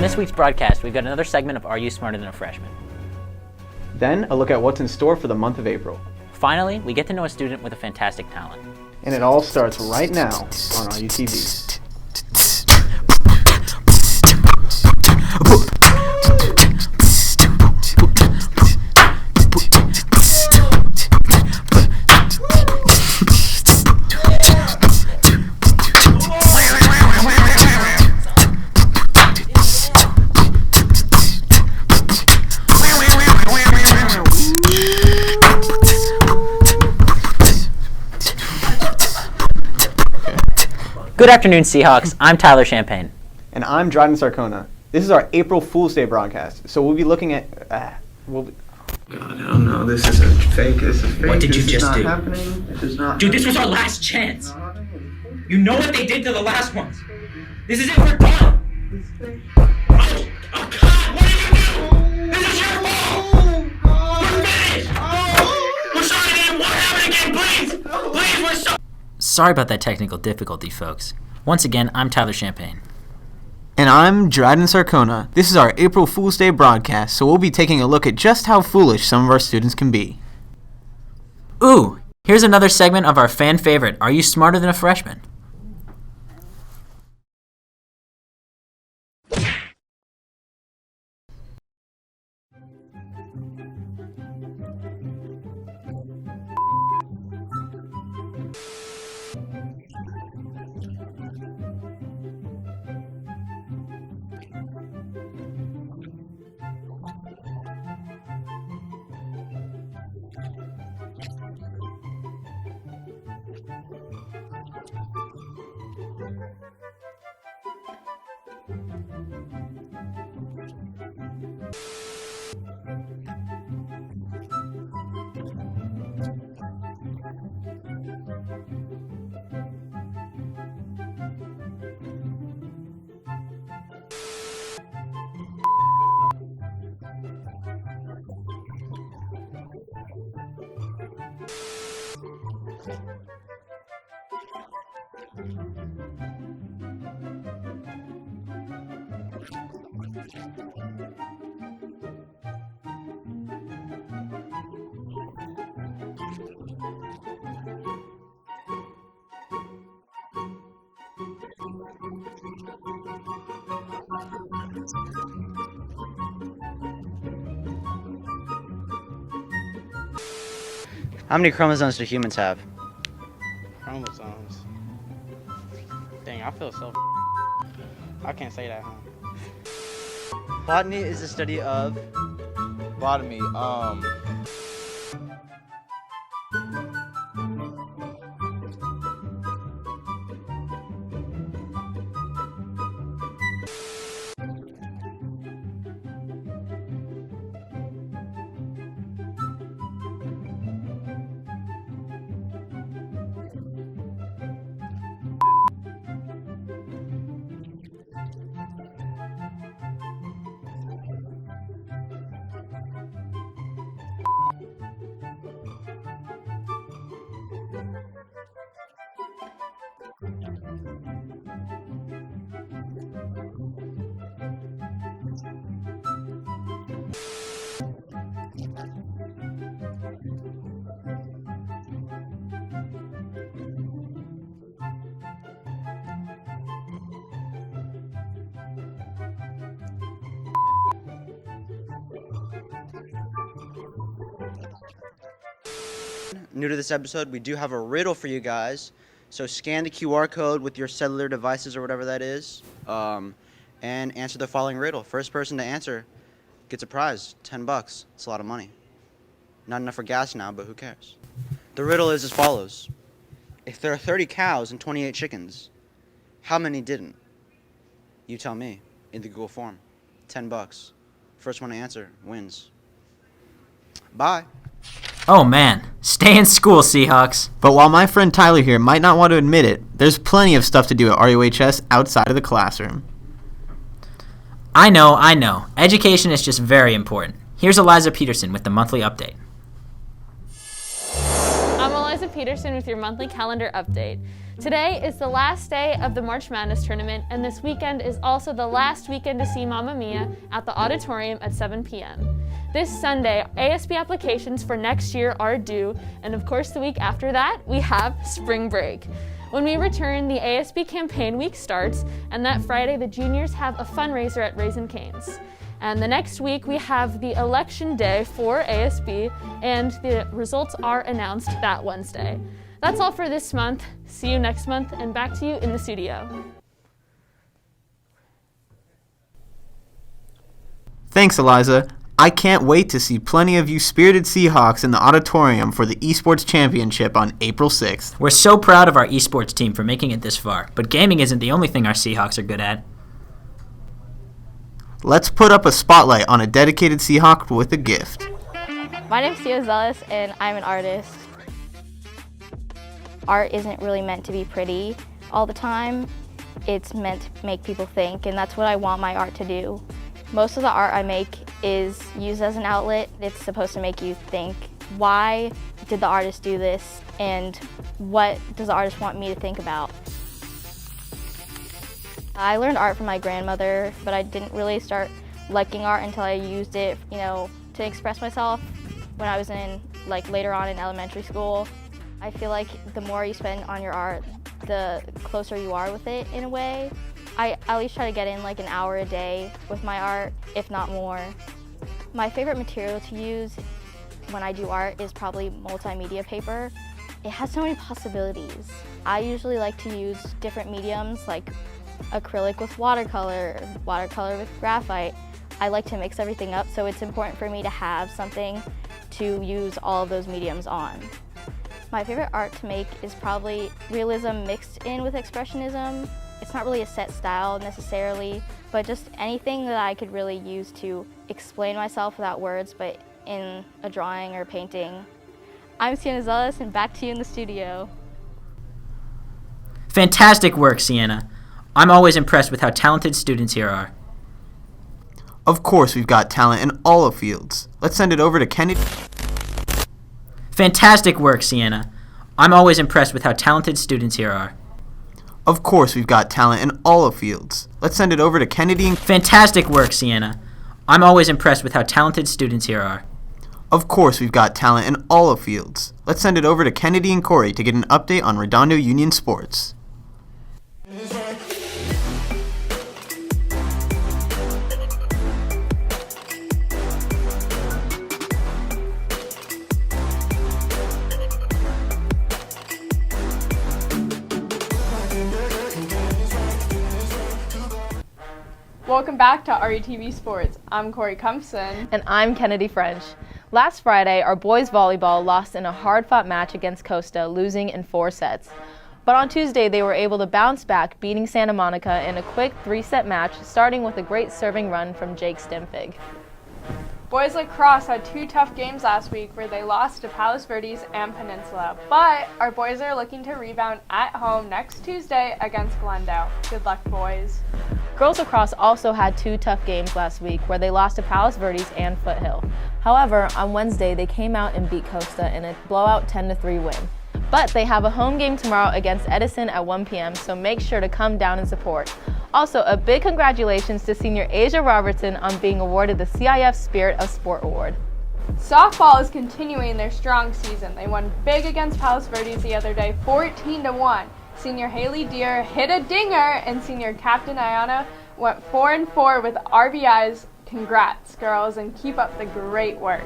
this week's broadcast, we've got another segment of Are You Smarter Than a Freshman? Then, a look at what's in store for the month of April. Finally, we get to know a student with a fantastic talent. And it all starts right now on RUTV. Good afternoon, Seahawks. I'm Tyler Champagne. And I'm Dryden Sarcona. This is our April Fool's Day broadcast. So we'll be looking at... God, hell no, this is a fake. This is fake. What did you this just is not do? Happening. This is not Dude, this was our last chance. You know what they did to the last ones. This is it, we're done. Oh, God, what did you do? This is your fault. We're finished. We're sorry it won't happen again, please. Please, we're sorry. Sorry about that technical difficulty, folks. Once again, I'm Tyler Champagne. And I'm Dryden Sarcona. This is our April Fool's Day broadcast, so we'll be taking a look at just how foolish some of our students can be. Ooh, here's another segment of our fan favorite, Are You Smarter Than a Freshman? How many chromosomes do humans have? Chromosomes. Dang, I feel so. I can't say that, huh? Botany is the study of... Botany, New to this episode, we do have a riddle for you guys. So scan the QR code with your cellular devices or whatever that is, and answer the following riddle. First person to answer gets a prize, $10. It's a lot of money. Not enough for gas now, but who cares? The riddle is as follows. If there are 30 cows and 28 chickens, how many didn't? You tell me in the Google form. $10. First one to answer wins. Bye. Oh man, stay in school, Seahawks. But while my friend Tyler here might not want to admit it, there's plenty of stuff to do at RUHS outside of the classroom. I know. Education is just very important. Here's Eliza Peterson with the monthly update. I'm Eliza Peterson with your monthly calendar update. Today is the last day of the March Madness tournament, and this weekend is also the last weekend to see Mamma Mia at the auditorium at 7 p.m. This Sunday, ASB applications for next year are due, and of course the week after that, we have spring break. When we return, the ASB campaign week starts, and that Friday the juniors have a fundraiser at Raising Cane's. And the next week we have the election day for ASB, and the results are announced that Wednesday. That's all for this month. See you next month, and back to you in the studio. Thanks, Eliza. I can't wait to see plenty of you spirited Seahawks in the auditorium for the Esports Championship on April 6th. We're so proud of our esports team for making it this far, but gaming isn't the only thing our Seahawks are good at. Let's put up a spotlight on a dedicated Seahawk with a gift. My name's Tia Zealous, and I'm an artist. Art isn't really meant to be pretty all the time. It's meant to make people think, and that's what I want my art to do. Most of the art I make is used as an outlet. It's supposed to make you think, why did the artist do this, and what does the artist want me to think about? I learned art from my grandmother, but I didn't really start liking art until I used it, to express myself when I was later on in elementary school. I feel like the more you spend on your art, the closer you are with it in a way. I at least try to get in an hour a day with my art, if not more. My favorite material to use when I do art is probably multimedia paper. It has so many possibilities. I usually like to use different mediums like acrylic with watercolor with graphite. I like to mix everything up, so it's important for me to have something to use all of those mediums on. My favorite art to make is probably realism mixed in with expressionism. It's not really a set style necessarily, but just anything that I could really use to explain myself without words, but in a drawing or painting. I'm Sienna Zealous, and back to you in the studio. Fantastic work, Sienna. I'm always impressed with how talented students here are. Of course, we've got talent in all the fields. Let's send it over to Kennedy. Fantastic work, Sienna. I'm always impressed with how talented students here are. Of course, we've got talent in all the fields. Let's send it over to Kennedy. Fantastic work, Sienna. I'm always impressed with how talented students here are. Of course, we've got talent in all the fields. Let's send it over to Kennedy and Corey to get an update on Redondo Union Sports. Welcome back to RUTV Sports. I'm Corey Cumpson. And I'm Kennedy French. Last Friday, our boys volleyball lost in a hard-fought match against Costa, losing in 4 sets. But on Tuesday, they were able to bounce back, beating Santa Monica in a quick 3-set match, starting with a great serving run from Jake Stimfig. Boys lacrosse had 2 tough games last week where they lost to Palos Verdes and Peninsula, but our boys are looking to rebound at home next Tuesday against Glendale. Good luck, boys. Girls lacrosse also had 2 tough games last week where they lost to Palos Verdes and Foothill. However, on Wednesday, they came out and beat Costa in a blowout 10-3 win. But they have a home game tomorrow against Edison at 1 p.m., so make sure to come down and support. Also, a big congratulations to senior Asia Robertson on being awarded the CIF Spirit of Sport Award. Softball is continuing their strong season. They won big against Palos Verdes the other day, 14-1. Senior Haley Deere hit a dinger, and senior Captain Ayana went 4-4 with RBIs. Congrats, girls, and keep up the great work.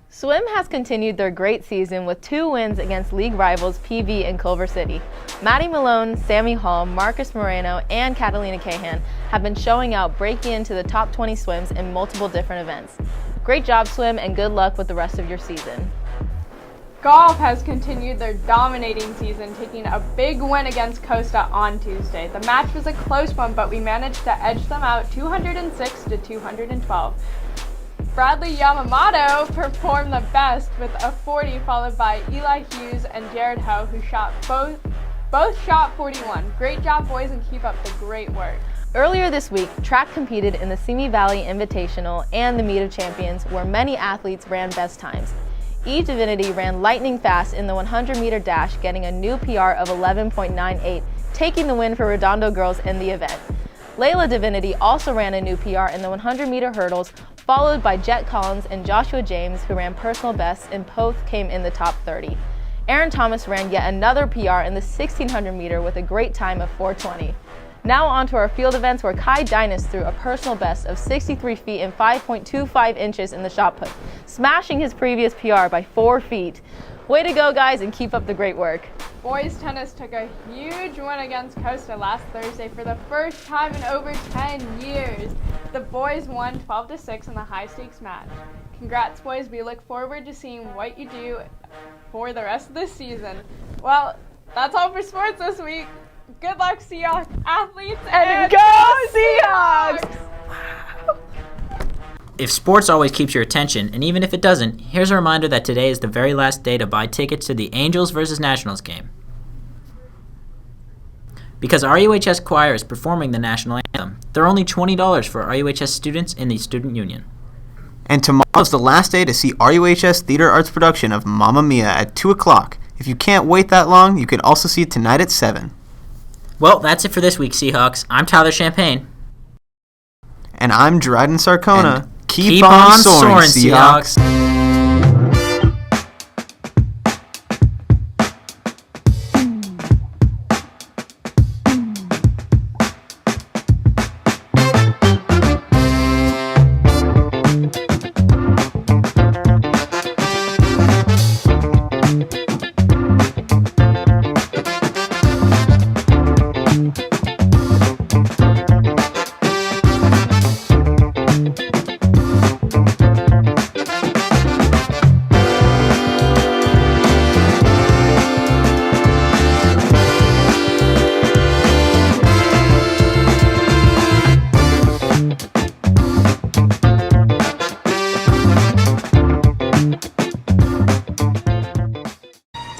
Swim has continued their great season with 2 wins against league rivals PV and Culver City. Maddie Malone, Sammy Hall, Marcus Moreno, and Catalina Cahan have been showing out, breaking into the top 20 swims in multiple different events. Great job, Swim, and good luck with the rest of your season. Golf has continued their dominating season, taking a big win against Costa on Tuesday. The match was a close one, but we managed to edge them out 206-212. Bradley Yamamoto performed the best with a 40, followed by Eli Hughes and Jared Ho, who both shot 41. Great job, boys, and keep up the great work. Earlier this week, track competed in the Simi Valley Invitational and the Meet of Champions, where many athletes ran best times. Divinity ran lightning fast in the 100-meter dash, getting a new PR of 11.98, taking the win for Redondo girls in the event. Layla Divinity also ran a new PR in the 100-meter hurdles, followed by Jet Collins and Joshua James, who ran personal bests and both came in the top 30. Aaron Thomas ran yet another PR in the 1600-meter with a great time of 4:20. Now on to our field events, where Kai Dynas threw a personal best of 63 feet and 5.25 inches in the shot put, smashing his previous PR by 4 feet. Way to go, guys, and keep up the great work. Boys tennis took a huge win against Costa last Thursday for the first time in over 10 years. The boys won 12-6 in the high-stakes match. Congrats, boys. We look forward to seeing what you do for the rest of the season. Well, that's all for sports this week. Good luck, Seahawks athletes, and go Seahawks! If sports always keeps your attention, and even if it doesn't, here's a reminder that today is the very last day to buy tickets to the Angels vs. Nationals game. Because RUHS Choir is performing the national anthem, they're only $20 for RUHS students in the student union. And tomorrow's the last day to see RUHS Theater Arts production of Mamma Mia at 2 o'clock. If you can't wait that long, you can also see it tonight at 7. Well, that's it for this week, Seahawks. I'm Tyler Champagne. And I'm Dryden Sarcona. And keep on soaring, Seahawks.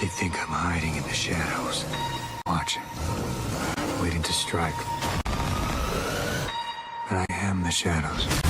They think I'm hiding in the shadows, watching, waiting to strike. But I am the shadows.